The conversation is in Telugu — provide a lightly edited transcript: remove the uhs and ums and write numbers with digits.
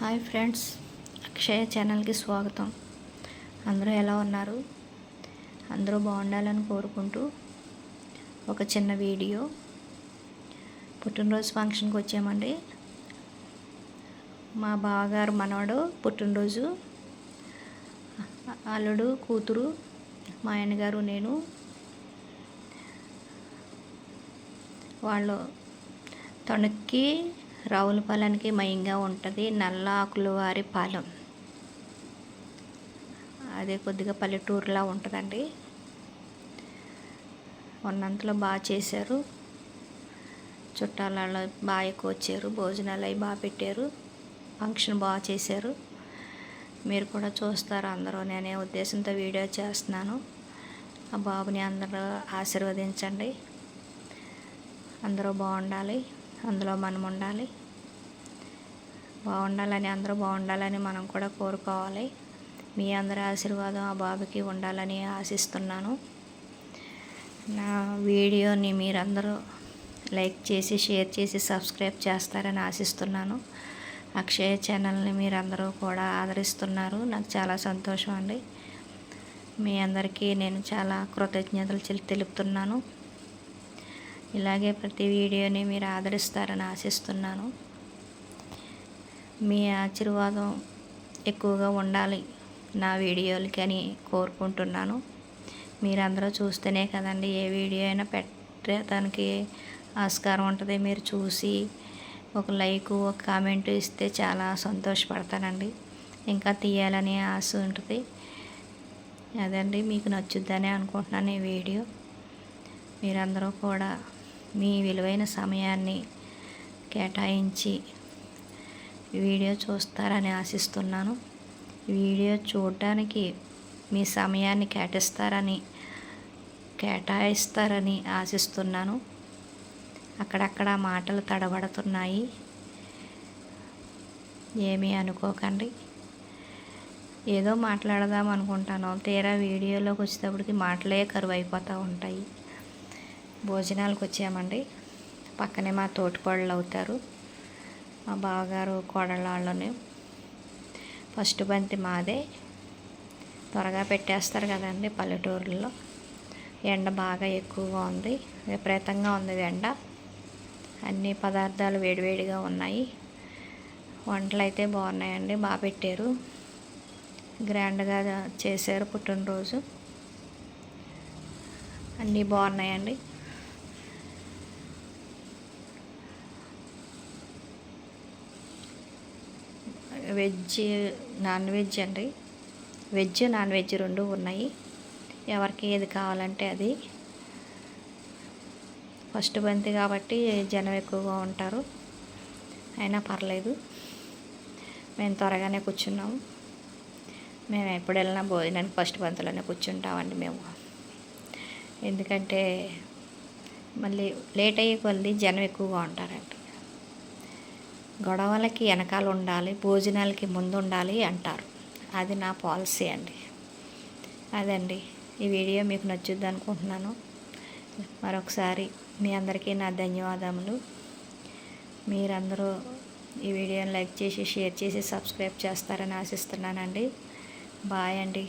హాయ్ ఫ్రెండ్స్, అక్షయ ఛానల్కి స్వాగతం. అందరూ ఎలా ఉన్నారు? అందరూ బాగుండాలని కోరుకుంటూ ఒక చిన్న వీడియో. పుట్టినరోజు ఫంక్షన్కి వచ్చామండి. మా బావగారు మనవడు పుట్టినరోజు. అల్లుడు, కూతురు, మా ఆయనగారు, నేను. వాళ్ళు తణుక్కి రావులపాలెంకి మయంగా ఉంటుంది నల్ల ఆకులవారి పాలెం. అదే కొద్దిగా పల్లెటూరులా ఉంటుందండి. ఉన్నంతలో బాగా చేశారు. చుట్టాల బాగా ఎక్కువ వచ్చారు. భోజనాలు అవి బాగా పెట్టారు. ఫంక్షన్ బాగా చేశారు. మీరు కూడా చూస్తారు అందరూ అనే ఉద్దేశంతో వీడియో చేస్తున్నాను. ఆ బాబుని అందరూ ఆశీర్వదించండి. అందరూ బాగుండాలి, అందులో మనం ఉండాలి. బాగుండాలని, అందరూ బాగుండాలని మనం కూడా కోరుకోవాలి. మీ అందరి ఆశీర్వాదం ఆ బాబుకి ఉండాలని ఆశిస్తున్నాను. నా వీడియోని మీరందరూ లైక్ చేసి, షేర్ చేసి, సబ్స్క్రైబ్ చేస్తారని ఆశిస్తున్నాను. అక్షయ ఛానల్ని మీరందరూ కూడా ఆదరిస్తున్నారు. నాకు చాలా సంతోషం అండి. మీ అందరికీ నేను చాలా కృతజ్ఞతలు తెలుపుతున్నాను. ఇలాగే ప్రతి వీడియోని మీరు ఆదరిస్తారని ఆశిస్తున్నాను. మీ ఆశీర్వాదం ఎక్కువగా ఉండాలి నా వీడియోలకి అని కోరుకుంటున్నాను. మీరందరూ చూస్తేనే కదండి ఏ వీడియో అయినా పెట్టడానికి ఆస్కారం ఉంటుంది. మీరు చూసి ఒక లైక్, ఒక కామెంట్ ఇస్తే చాలా సంతోషపడతానండి. ఇంకా తీయాలని ఆశ ఉంటుంది. అదండి, మీకు నచ్చుద్దని అనుకుంటున్నాను ఈ వీడియో. మీరందరూ కూడా మీ విలువైన సమయాన్ని కేటాయించి వీడియో చూస్తారని ఆశిస్తున్నాను. వీడియో చూడడానికి మీ సమయాన్ని కేటాయిస్తారని ఆశిస్తున్నాను. అక్కడక్కడ మాటలు తడబడుతున్నాయి, ఏమీ అనుకోకండి. ఏదో మాట్లాడదాం అనుకుంటాను, తీరా వీడియోలోకి వచ్చేటప్పటికి మాటలే కరువు అయిపోతూ ఉంటాయి. భోజనాలకు వచ్చామండి. పక్కనే మా తోటికోడళ్ళు అవుతారు. మా బావగారు కోడళ్ళని. ఫస్ట్ బంతి మాదే. త్వరగా పెట్టేస్తారు కదండి పల్లెటూరులో. ఎండ బాగా ఎక్కువగా ఉంది, విపరీతంగా ఉంది ఎండ. అన్ని పదార్థాలు వేడివేడిగా ఉన్నాయి. వంటలు అయితే బాగున్నాయండి, బాగా పెట్టారు. గ్రాండ్గా చేశారు పుట్టినరోజు. అన్నీ బాగున్నాయండి. వెజ్, నాన్ వెజ్ అండి. వెజ్, నాన్ వెజ్ రెండు ఉన్నాయి. ఎవరికి ఏది కావాలంటే అది. ఫస్ట్ బంతి కాబట్టి జనం ఎక్కువగా ఉంటారు, అయినా పర్లేదు. మేము త్వరగానే కూర్చున్నాము. మేము ఎప్పుడు వెళ్ళినా భోజనానికి ఫస్ట్ బంతిలోనే కూర్చుంటామండి మేము. ఎందుకంటే మళ్ళీ లేట్ అయ్యే కొద్ది జనం ఎక్కువగా ఉంటారండి. గొడవలకి వెనకాల ఉండాలి, భోజనాలకి ముందు ఉండాలి అంటారు. అది నా పాలసీ అండి. అదండి, ఈ వీడియో మీకు నచ్చుద్ది అనుకుంటున్నాను. మరొకసారి మీ అందరికీ నా ధన్యవాదములు. మీరందరూ ఈ వీడియోని లైక్ చేసి, షేర్ చేసి, సబ్స్క్రైబ్ చేస్తారని ఆశిస్తున్నానండి. బాయ్ అండి.